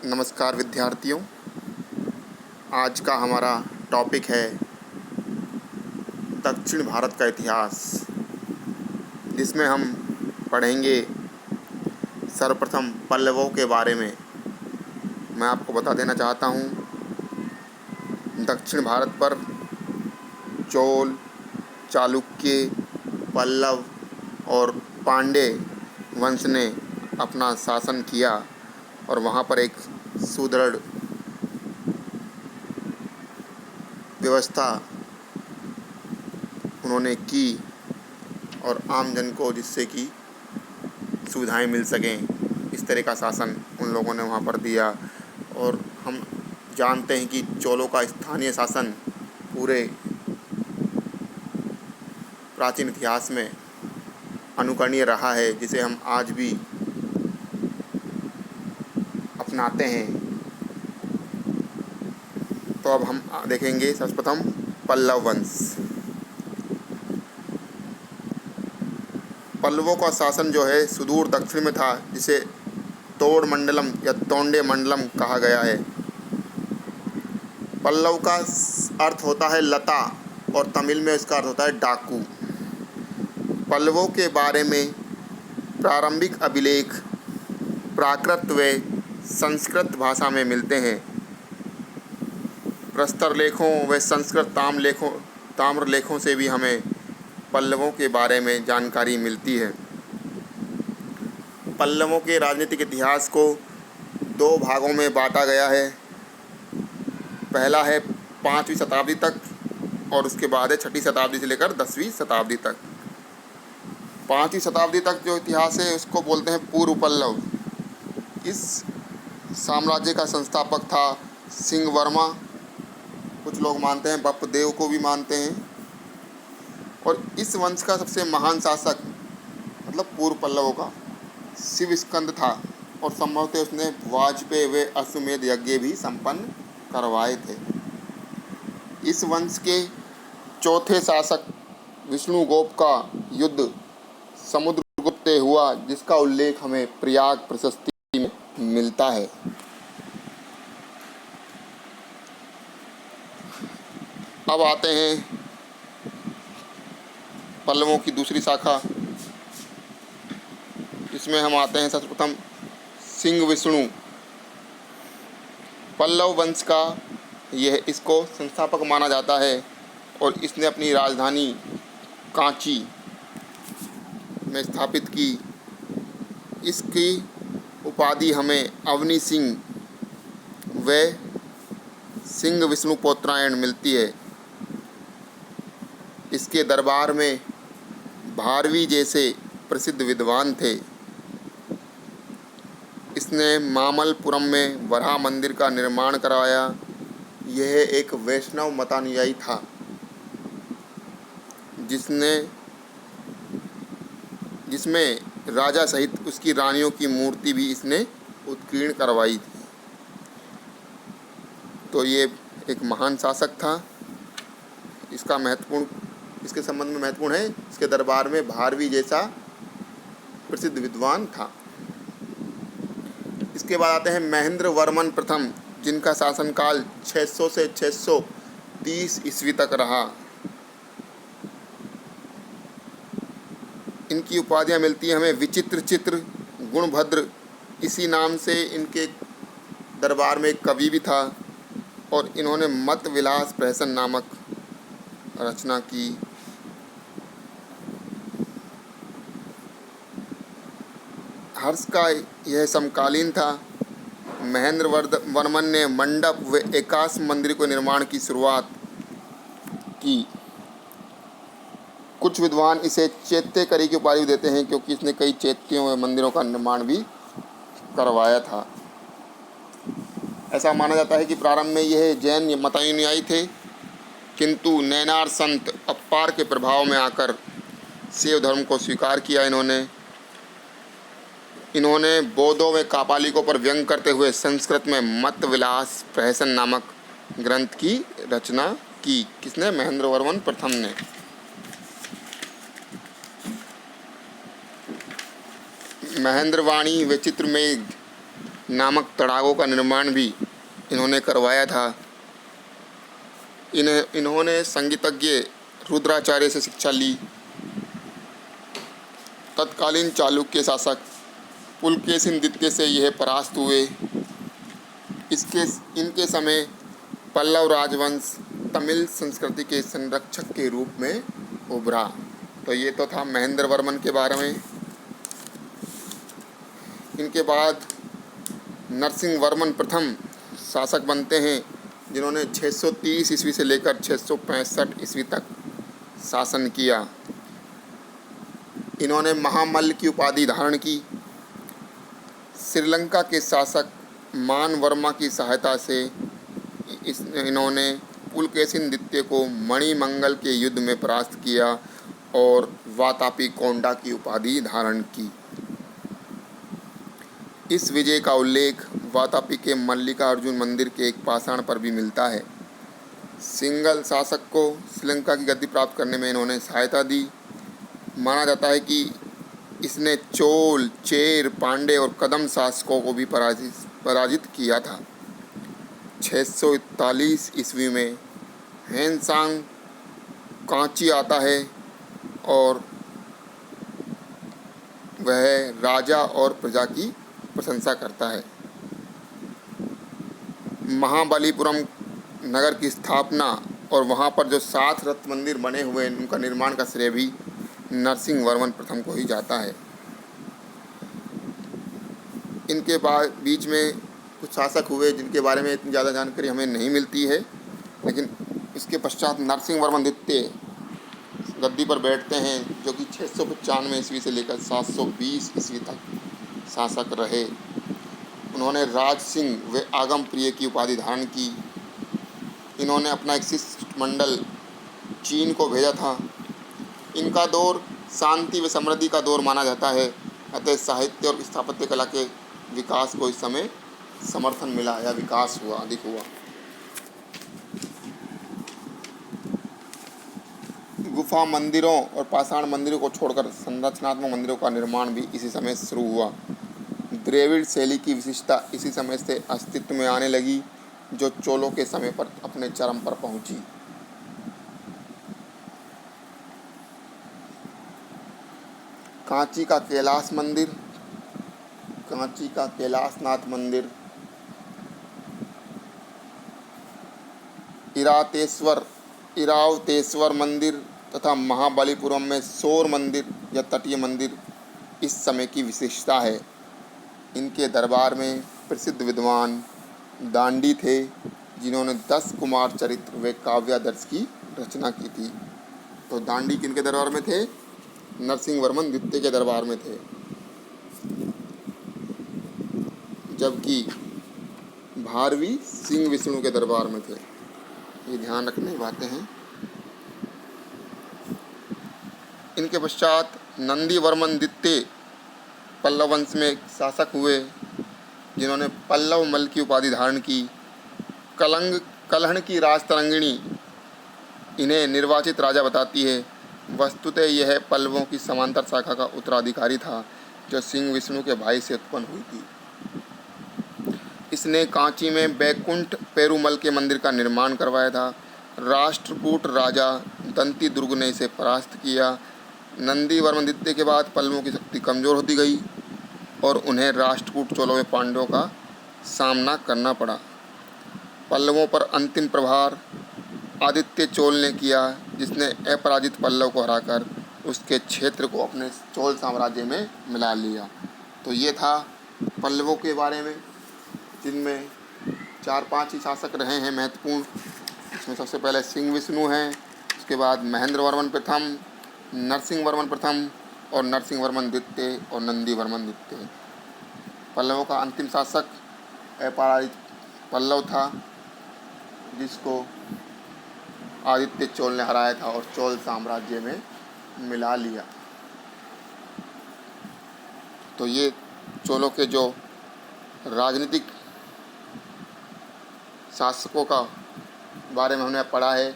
नमस्कार विद्यार्थियों। आज का हमारा टॉपिक है दक्षिण भारत का इतिहास, जिसमें हम पढ़ेंगे सर्वप्रथम पल्लवों के बारे में। मैं आपको बता देना चाहता हूँ, दक्षिण भारत पर चोल, चालुक्य, पल्लव और पांड्य वंश ने अपना शासन किया और वहाँ पर एक सुदृढ़ व्यवस्था उन्होंने की और आम जन को जिससे कि सुविधाएं मिल सकें, इस तरह का शासन उन लोगों ने वहाँ पर दिया। और हम जानते हैं कि चोलों का स्थानीय शासन पूरे प्राचीन इतिहास में अनुकरणीय रहा है, जिसे हम आज भी अपनाते हैं। तो अब हम देखेंगे सर्वप्रथम पल्लव वंश। पल्लवों का शासन जो है सुदूर दक्षिण में था, जिसे तोड़ मंडलम या तोंडे मंडलम कहा गया है। पल्लव का अर्थ होता है लता और तमिल में इसका अर्थ होता है डाकू। पल्लवों के बारे में प्रारंभिक अभिलेख प्राकृत व संस्कृत भाषा में मिलते हैं। प्रस्तर लेखों व संस्कृत ताम्र लेखों से भी हमें पल्लवों के बारे में जानकारी मिलती है। पल्लवों के राजनीतिक इतिहास को दो भागों में बांटा गया है। पहला है 5वीं शताब्दी तक और उसके बाद है 6वीं शताब्दी से लेकर 10वीं शताब्दी तक। 5वीं शताब्दी तक जो इतिहास है उसको बोलते हैं पूर्व पल्लव। इस साम्राज्य का संस्थापक था सिंह वर्मा। कुछ लोग मानते हैं बप्पदेव को भी मानते हैं। और इस वंश का सबसे महान शासक मतलब पूर्व पल्लवों का शिव स्कंद था और संभवतः उसने वाजपेयी व अश्वमेध यज्ञ भी संपन्न करवाए थे। इस वंश के चौथे शासक विष्णुगुप्त का युद्ध समुद्रगुप्त से हुआ, जिसका उल्लेख हमें प्रयाग प्रशस्ति में मिलता है। अब आते हैं पल्लवों की दूसरी शाखा, इसमें हम आते हैं सर्वप्रथम सिंह विष्णु। पल्लव वंश का इसको संस्थापक माना जाता है और इसने अपनी राजधानी कांची में स्थापित की। इसकी उपाधि हमें अवनी सिंह व सिंह विष्णु पौत्रायण मिलती है। इसके दरबार में भारवी जैसे प्रसिद्ध विद्वान थे। इसने मामल्लपुरम में वराह मंदिर का निर्माण करवाया। यह एक वैष्णव मतानुयायी था, जिसमें राजा सहित उसकी रानियों की मूर्ति भी इसने उत्कीर्ण करवाई थी। तो ये एक महान शासक था। इसके संबंध में महत्वपूर्ण है, इसके दरबार में भारवी जैसा प्रसिद्ध विद्वान था। इसके बाद आते हैं महेंद्र वर्मन प्रथम, जिनका शासनकाल 600 से 630 ईस्वी तक रहा। इनकी उपाधियां मिलती हैं हमें विचित्र चित्र गुणभद्र। इसी नाम से इनके दरबार में एक कवि भी था और इन्होंने मत विलास प्रहसन नामक रचना की। हर्ष का यह समकालीन था। महेंद्र वर्मन ने मंडप व एकाश मंदिर को निर्माण की शुरुआत की। कुछ विद्वान इसे चैत्यकरी की उपाधि देते हैं, क्योंकि इसने कई चैत्यों व मंदिरों का निर्माण भी करवाया था। ऐसा माना जाता है कि प्रारंभ में यह जैन मतानुयायी थे, किंतु नैनार संत अप्पार के प्रभाव में आकर शैव धर्म को स्वीकार किया। इन्होंने बौद्धों व कापालिकों पर व्यंग करते हुए संस्कृत में मत विलास प्रहसन नामक ग्रंथ की रचना की। किसने? महेंद्र वर्मन प्रथम ने। महेंद्रवाणी व चित्रमेघ नामक तड़ागों का निर्माण भी इन्होंने करवाया था। इन्होंने संगीतज्ञ रुद्राचार्य से शिक्षा ली। तत्कालीन चालुक्य शासक पुलकेशिन द्वितीय से यह परास्त हुए। इनके समय पल्लव राजवंश तमिल संस्कृति के संरक्षक के रूप में उभरा। तो ये तो था महेंद्र वर्मन के बारे में। इनके बाद नरसिंह वर्मन प्रथम शासक बनते हैं, जिन्होंने 630 ईस्वी से लेकर 665 ईस्वी तक शासन किया। इन्होंने महामल्ल की उपाधि धारण की। श्रीलंका के शासक मान वर्मा की सहायता से इन्होंने पुलकेशिन द्वितीय को मणिमंगल के युद्ध में परास्त किया और वातापी कोंडा की उपाधि धारण की। इस विजय का उल्लेख वातापी के मल्लिकार्जुन मंदिर के एक पाषाण पर भी मिलता है। सिंघल शासक को श्रीलंका की गद्दी प्राप्त करने में इन्होंने सहायता दी। माना जाता है कि इसने चोल, चेर, पांडे और कदम शासकों को भी पराजित किया था। 641 ईस्वी में हेनसांग कांची आता है और वह राजा और प्रजा की प्रशंसा करता है। महाबलीपुरम नगर की स्थापना और वहाँ पर जो 7 रथ मंदिर बने हुए हैं, उनका निर्माण का श्रेय भी नरसिंह वर्मन प्रथम को ही जाता है। इनके बाद बीच में कुछ शासक हुए जिनके बारे में इतनी ज़्यादा जानकारी हमें नहीं मिलती है, लेकिन इसके पश्चात नरसिंह वर्मन द्वितीय गद्दी पर बैठते हैं, जो कि 695 ईस्वी से लेकर 720 ईस्वी तक शासक रहे। उन्होंने राज सिंह व आगम प्रिय की उपाधि धारण की। इन्होंने अपना एक शिष्टमंडल चीन को भेजा था। इनका दौर शांति व समृद्धि का दौर माना जाता है, अतः साहित्य और स्थापत्य कला के विकास को इस समय समर्थन मिला या विकास हुआ, अधिक हुआ। गुफा मंदिरों और पाषाण मंदिरों को छोड़कर संरचनात्मक मंदिरों का निर्माण भी इसी समय शुरू हुआ। द्रविड़ शैली की विशिष्टता इसी समय से अस्तित्व में आने लगी, जो चोलों के समय पर अपने चरम पर पहुंची। कांची का कैलाश मंदिर, कांची का कैलाशनाथ मंदिर, इरावतेश्वर मंदिर तथा महाबलीपुरम में शोर मंदिर या तटीय मंदिर इस समय की विशेषता है। इनके दरबार में प्रसिद्ध विद्वान दांडी थे, जिन्होंने 10 कुमार चरित्र व काव्यादर्श की रचना की थी। तो दांडी किनके दरबार में थे? नरसिंह वर्मन द्वितीय के दरबार में थे, जबकि भारवी सिंह विष्णु के दरबार में थे। ये ध्यान रखने की बातें हैं। इनके पश्चात नंदी वर्मन द्वितीय पल्लव वंश में शासक हुए, जिन्होंने पल्लव मल की उपाधि धारण की। कलहण की राजतरंगिणी इन्हें निर्वाचित राजा बताती है। वस्तुतः यह पल्लवों की समांतर शाखा का उत्तराधिकारी था, जो सिंह विष्णु के भाई से उत्पन्न हुई थी। इसने कांची में बैकुंठ पेरुमल के मंदिर का निर्माण करवाया था। राष्ट्रकूट राजा दंती दुर्ग ने इसे परास्त किया। नंदी वर्मन द्वितीय के बाद पल्लवों की शक्ति कमज़ोर होती गई और उन्हें राष्ट्रकूट चोलों व पांड्यों का सामना करना पड़ा। पल्लवों पर अंतिम प्रहार आदित्य चोल ने किया, जिसने अपराजित पल्लव को हराकर उसके क्षेत्र को अपने चोल साम्राज्य में मिला लिया। तो ये था पल्लवों के बारे में, जिनमें 4-5 ही शासक रहे हैं महत्वपूर्ण। इसमें सबसे पहले सिंह विष्णु हैं, उसके बाद महेंद्र वर्मन प्रथम, नरसिंह वर्मन प्रथम और नरसिंह वर्मन द्वितीय और नंदी वर्मन द्वितीय। पल्लवों का अंतिम शासक अपराजित पल्लव था, जिसको आदित्य चोल ने हराया था और चोल साम्राज्य में मिला लिया। तो ये चोलों के जो राजनीतिक शासकों का बारे में हमने पढ़ा है,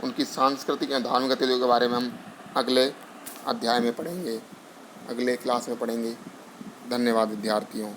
उनकी सांस्कृतिक एवं धार्मिक गतिविधियों के बारे में हम अगले अध्याय में पढ़ेंगे, अगले क्लास में पढ़ेंगे। धन्यवाद विद्यार्थियों।